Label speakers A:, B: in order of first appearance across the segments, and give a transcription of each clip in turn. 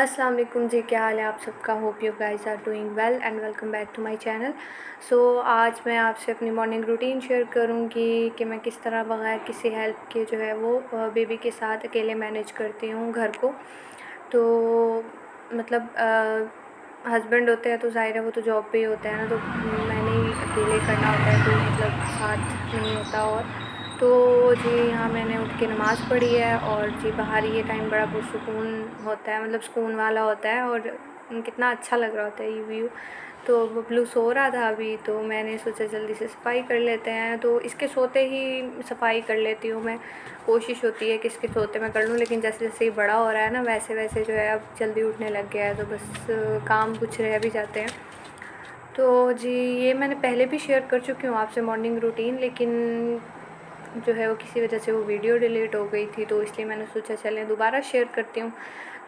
A: अस्सलाम वालेकुम जी, क्या हाल है आप सबका। Hope you guys are doing well and welcome back to my channel. So आज मैं आपसे अपनी मॉर्निंग रूटीन शेयर करूंगी कि मैं किस तरह बग़ैर किसी हेल्प के जो है वो बेबी के साथ अकेले मैनेज करती हूँ घर को। तो मतलब हस्बैंड होते हैं तो ज़ाहिर है वो तो जॉब पे ही होते हैं ना, तो मैंने ही अकेले करना होता है, कोई मतलब साथ नहीं होता। और तो जी यहाँ मैंने उठ के नमाज़ पढ़ी है और जी बाहर ये टाइम बड़ा पुरसुकून होता है, मतलब सुकून वाला होता है और कितना अच्छा लग रहा होता है ये व्यू। तो बबलू सो रहा था अभी, तो मैंने सोचा जल्दी से सफाई कर लेते हैं, तो इसके सोते ही सफाई कर लेती हूँ मैं। कोशिश होती है कि इसके सोते मैं कर लूँ, लेकिन जैसे जैसे ये बड़ा हो रहा है ना वैसे वैसे जो है अब जल्दी उठने लग गया है, तो बस काम कुछ रह भी जाते हैं। तो जी ये मैंने पहले भी शेयर कर चुकी हूँ आपसे मॉर्निंग रूटीन, लेकिन जो है वो किसी वजह से वो वीडियो डिलीट हो गई थी, तो इसलिए मैंने सोचा चलें दोबारा शेयर करती हूँ।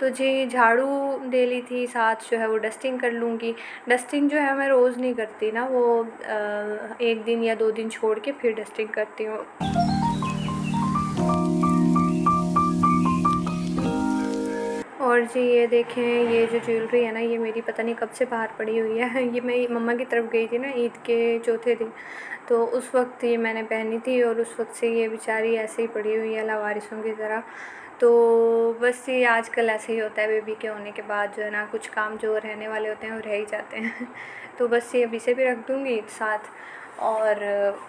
A: तो जी झाड़ू दे ली थी, साथ जो है वो डस्टिंग कर लूँगी। डस्टिंग जो है मैं रोज़ नहीं करती ना, वो एक दिन या 2 दिन छोड़ के फिर डस्टिंग करती हूँ। और जी ये देखें, ये जो ज्वेलरी है ना ये मेरी पता नहीं कब से बाहर पड़ी हुई है ये मैं मम्मा की तरफ गई थी ना ईद के चौथे दिन, तो उस वक्त ये मैंने पहनी थी और उस वक्त से ये बेचारी ऐसे ही पड़ी हुई है लावारिसों की तरह। तो बस ये आजकल ऐसे ही होता है, बेबी के होने के बाद जो है ना कुछ काम जो रहने वाले होते हैं वो रह ही जाते हैं तो बस ये अभी से भी रख दूँगी साथ। और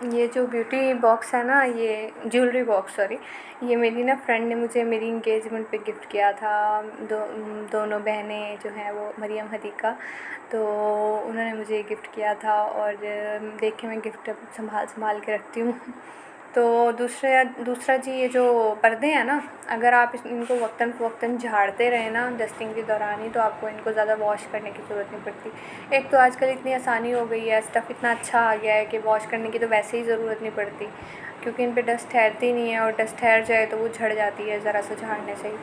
A: ये जो ब्यूटी बॉक्स है ना, ये ज्वेलरी बॉक्स सॉरी, ये मेरी ना फ्रेंड ने मुझे मेरी इंगेजमेंट पे गिफ्ट किया था। दोनों बहनें जो हैं वो मरियम हदीका, तो उन्होंने मुझे गिफ्ट किया था और देखे मैं गिफ्ट संभाल संभाल के रखती हूँ तो दूसरा जी ये जो पर्दे हैं ना, अगर आप इनको वक्तन फ़वक्तन झाड़ते रहें ना डस्टिंग के दौरान ही, तो आपको इनको ज़्यादा वॉश करने की ज़रूरत नहीं पड़ती। एक तो आजकल इतनी आसानी हो गई है, स्टफ़ इतना अच्छा आ गया है कि वॉश करने की तो वैसे ही ज़रूरत नहीं पड़ती, क्योंकि इन पे डस्ट ठहरती नहीं है और डस्ट ठहर जाए तो वो झड़ जाती है ज़रा सा झाड़ने से ही।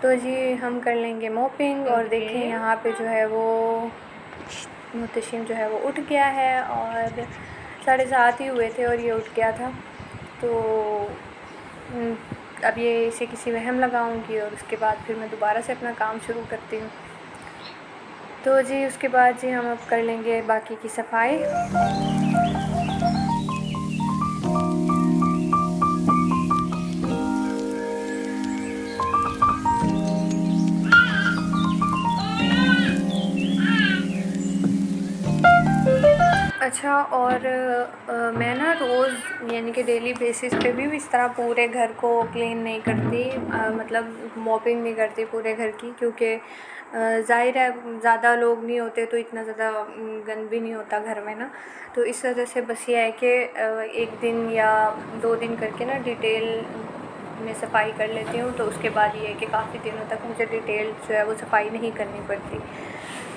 A: तो जी हम कर लेंगे मोपिंग। और देखें यहाँ पे जो है वो मुहतशिम जो है वो उठ गया है और 7:30 ही हुए थे और ये उठ गया था। तो अब ये इसे किसी वहम लगाऊंगी और उसके बाद फिर मैं दोबारा से अपना काम शुरू करती हूँ। तो जी उसके बाद जी हम अब कर लेंगे बाकी की सफाई। अच्छा, और मैं ना रोज़ यानी कि डेली बेसिस पे भी इस तरह पूरे घर को क्लीन नहीं करती, मतलब मॉपिंग नहीं करती पूरे घर की, क्योंकि ज़ाहिर है ज़्यादा लोग नहीं होते तो इतना ज़्यादा गंद भी नहीं होता घर में ना। तो इस वजह से बस ये है कि एक दिन या 2 दिन करके ना डिटेल में सफाई कर लेती हूँ, तो उसके बाद ये है कि काफ़ी दिनों तक मुझे डिटेल जो है वो सफाई नहीं करनी पड़ती,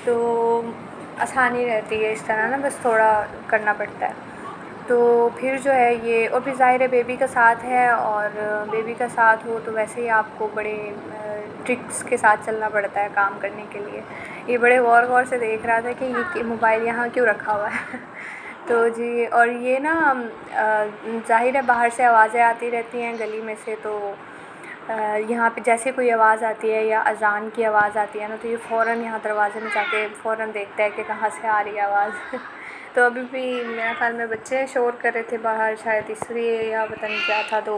A: तो आसानी रहती है इस तरह ना, बस थोड़ा करना पड़ता है। तो फिर जो है ये, और फिर ज़ाहिर है बेबी का साथ है, और बेबी का साथ हो तो वैसे ही आपको बड़े ट्रिक्स के साथ चलना पड़ता है काम करने के लिए। ये बड़े गौर गौर से देख रहा था कि ये मोबाइल यहाँ क्यों रखा हुआ है तो जी, और ये ना ज़ाहिर है बाहर से आवाज़ें आती रहती हैं गली में से, तो यहाँ पे जैसे कोई आवाज़ आती है या अज़ान की आवाज़ आती है ना, तो ये फ़ौरन यहाँ दरवाज़े में जाके फ़ौरन देखता है कि कहाँ से आ रही है आवाज़ तो अभी भी मेरे ख़्याल में बच्चे शोर कर रहे थे बाहर, शायद इसलिए या पता नहीं क्या था, तो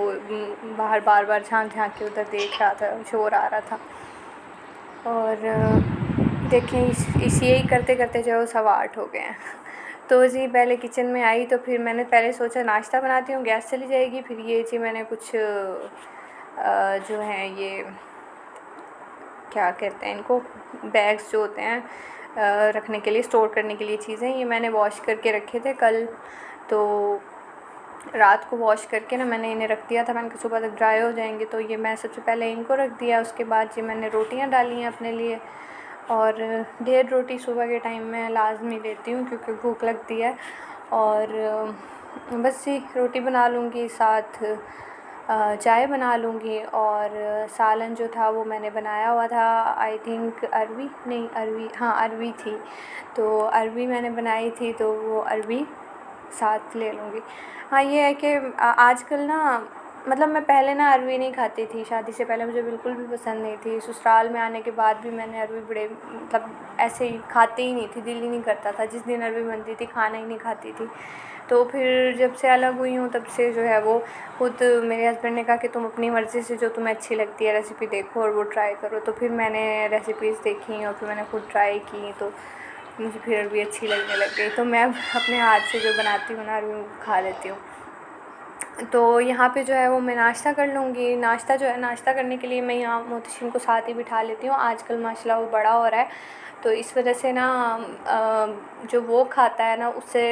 A: बाहर बार बार झांक झांक के उधर देख रहा था, शोर आ रहा था। और देखें इस यही करते करते जो 8:15 हो गए हैं तो जी पहले किचन में आई, तो फिर मैंने पहले सोचा नाश्ता बनाती हूँ, गैस चली जाएगी। फिर ये जी मैंने कुछ जो हैं ये क्या कहते हैं इनको, बैग्स जो होते हैं रखने के लिए, स्टोर करने के लिए चीज़ें, ये मैंने वॉश करके रखे थे कल, तो रात को वॉश करके ना मैंने इन्हें रख दिया था। मैंने कहा सुबह तक ड्राई हो जाएंगे, तो ये मैं सबसे पहले इनको रख दिया। उसके बाद जी मैंने रोटियां डाली हैं अपने लिए, और 1.5 रोटी सुबह के टाइम में लाजमी लेती हूँ क्योंकि भूख लगती है। और बस जी रोटी बना लूँगी, साथ चाय बना लूँगी, और सालन जो था वो मैंने बनाया हुआ था, आई थिंक अरवी नहीं अरवी, हाँ अरवी थी, तो अरवी मैंने बनाई थी, तो वो अरवी साथ ले लूँगी। हाँ ये है कि आजकल ना मतलब मैं पहले ना अरवी नहीं खाती थी, शादी से पहले मुझे बिल्कुल भी पसंद नहीं थी। ससुराल में आने के बाद भी मैंने अरवी बड़े मतलब ऐसे ही खाती ही नहीं थी, दिल ही नहीं करता था, जिस दिन अरवी बनती थी खाना ही नहीं खाती थी। तो फिर जब से अलग हुई हूँ तब से जो है वो खुद मेरे हस्बैंड ने कहा कि तुम अपनी मर्ज़ी से जो तुम्हें अच्छी लगती है रेसिपी देखो और वो ट्राई करो। तो फिर मैंने रेसिपीज़ देखी और फिर मैंने खुद ट्राई की, तो मुझे फिर अरवी अच्छी लगने लग गई। तो मैं अब अपने हाथ से जो बनाती हूँ ना अरवी खा लेती हूँ। तो यहाँ पे जो है वो मैं नाश्ता कर लूँगी। नाश्ता जो है, नाश्ता करने के लिए मैं यहाँ मोहतशिम को साथ ही बिठा लेती हूँ। आजकल माशाल्लाह वो बड़ा हो रहा है, तो इस वजह से ना जो वो खाता है ना उससे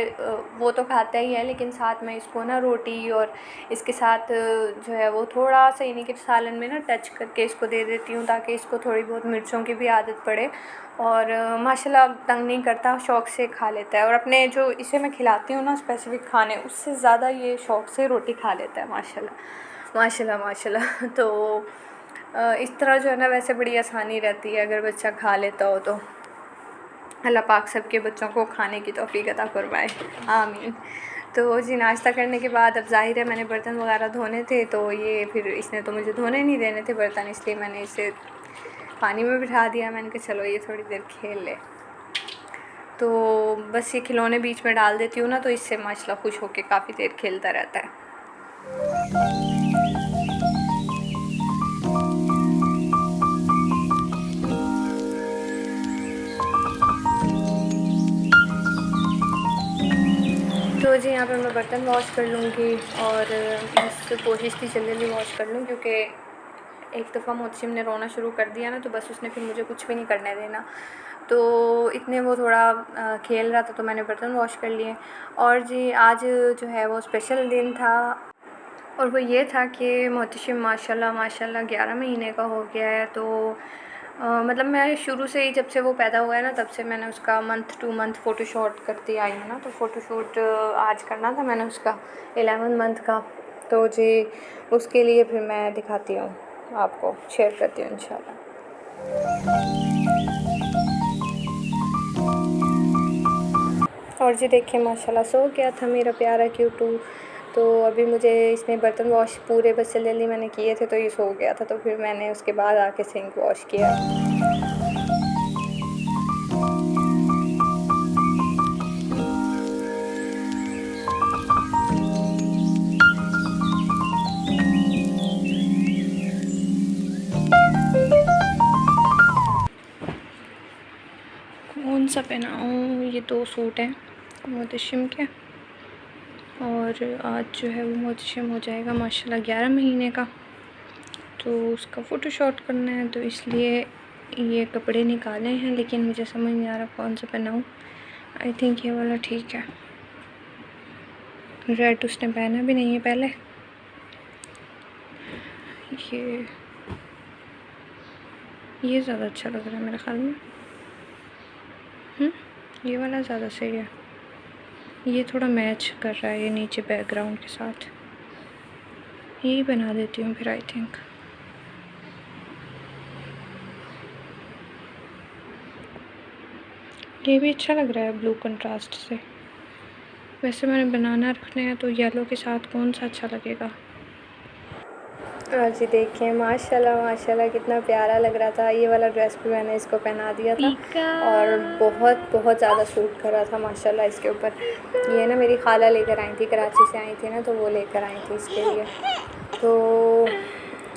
A: वो तो खाता ही है, लेकिन साथ में इसको ना रोटी और इसके साथ जो है वो थोड़ा सा इन्हीं के सालन में ना टच करके इसको दे देती हूँ, ताकि इसको थोड़ी बहुत मिर्चों की भी आदत पड़े। और माशाल्लाह तंग नहीं करता, शौक़ से खा लेता है। और अपने जो इसे मैं खिलाती हूँ ना स्पेसिफ़िक खाने, उससे ज़्यादा ये शौक़ से रोटी खा लेता है माशाल्लाह माशाल्लाह माशाल्लाह। तो इस तरह जो है ना वैसे बड़ी आसानी रहती है अगर बच्चा खा लेता हो तो। अल्लाह पाक सबके बच्चों को खाने की तौफ़ीक अता फ़रमाए, आमीन। तो जी नाश्ता करने के बाद अब ज़ाहिर है मैंने बर्तन वगैरह धोने थे, तो ये फिर इसने तो मुझे धोने नहीं देने थे बर्तन, इसलिए मैंने इसे पानी में बिठा दिया। मैंने कहा चलो ये थोड़ी देर खेल ले। तो बस ये खिलौने बीच में डाल देती हूँ ना, तो इससे माशाल्लाह खुश होके काफ़ी देर खेलता रहता है। तो जी यहाँ पे मैं बर्तन वॉश कर लूँगी और बस कोशिश थी जल्दी जल्दी वॉश कर लूँ, क्योंकि एक दफ़ा मोहतशिम ने रोना शुरू कर दिया ना तो बस उसने फिर मुझे कुछ भी नहीं करने देना। तो इतने वो थोड़ा खेल रहा था तो मैंने बर्तन वॉश कर लिए। और जी आज जो है वो स्पेशल दिन था, और वो ये था कि मोहतशिम माशाल्लाह माशाल्लाह 11 महीने का हो गया है। तो मतलब मैं शुरू से ही जब से वो पैदा हुआ है ना तब से मैंने उसका मंथ टू मंथ फ़ोटोशूट करती आई हूँ ना। तो फ़ोटोशूट आज करना था मैंने उसका 11 मंथ का। तो जी उसके लिए फिर मैं दिखाती हूँ आपको, शेयर करती हूँ इंशाल्लाह। और जी देखिए माशाल्लाह सो गया था मेरा प्यारा क्यूटू। तो अभी मुझे इसने बर्तन वॉश पूरे बस जल्दी मैंने किए थे तो ये सो गया था, तो फिर मैंने उसके बाद आके सिंक वॉश किया। कौन सा पहनाऊँ, ये 2 सूट हैं मोहतशिम के, और आज जो है वो मोहतशिम हो जाएगा माशाल्लाह 11 महीने का। तो उसका फ़ोटोशूट करना है, तो इसलिए ये कपड़े निकाले हैं, लेकिन मुझे समझ नहीं आ रहा कौन सा पहनाऊँ। आई थिंक ये वाला ठीक है। रेड उसने पहना भी नहीं है पहले। ये ज़्यादा अच्छा लग रहा है मेरे ख़्याल में। ये वाला ज़्यादा सही है, ये थोड़ा मैच कर रहा है ये नीचे बैकग्राउंड के साथ। यही बना देती हूँ फिर आई थिंक। ये भी अच्छा लग रहा है ब्लू कंट्रास्ट से। वैसे मैंने बनाना रखने हैं तो येलो के साथ कौन सा अच्छा लगेगा। जी देखिए माशाल्लाह माशाल्लाह कितना प्यारा लग रहा था। ये वाला ड्रेस भी मैंने इसको पहना दिया था और बहुत बहुत ज़्यादा सूट कर रहा था माशाल्लाह इसके ऊपर। ये ना मेरी खाला लेकर आई थी, कराची से आई थी ना, तो वो लेकर आई थी इसके लिए। तो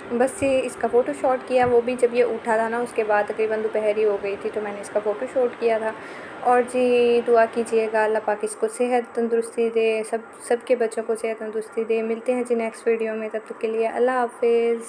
A: बस ये इसका फ़ोटोशूट किया, वो भी जब ये उठा था ना उसके बाद तकरीबन दोपहर ही हो गई थी, तो मैंने इसका फ़ोटोशूट किया था। और जी दुआ कीजिएगा अल्लाह पाक इसको सेहत तंदुरुस्ती दे, सबके बच्चों को सेहत तंदुरुस्ती दे। मिलते हैं जी नेक्स्ट वीडियो में, तब तक के लिए अल्लाह हाफ़िज़।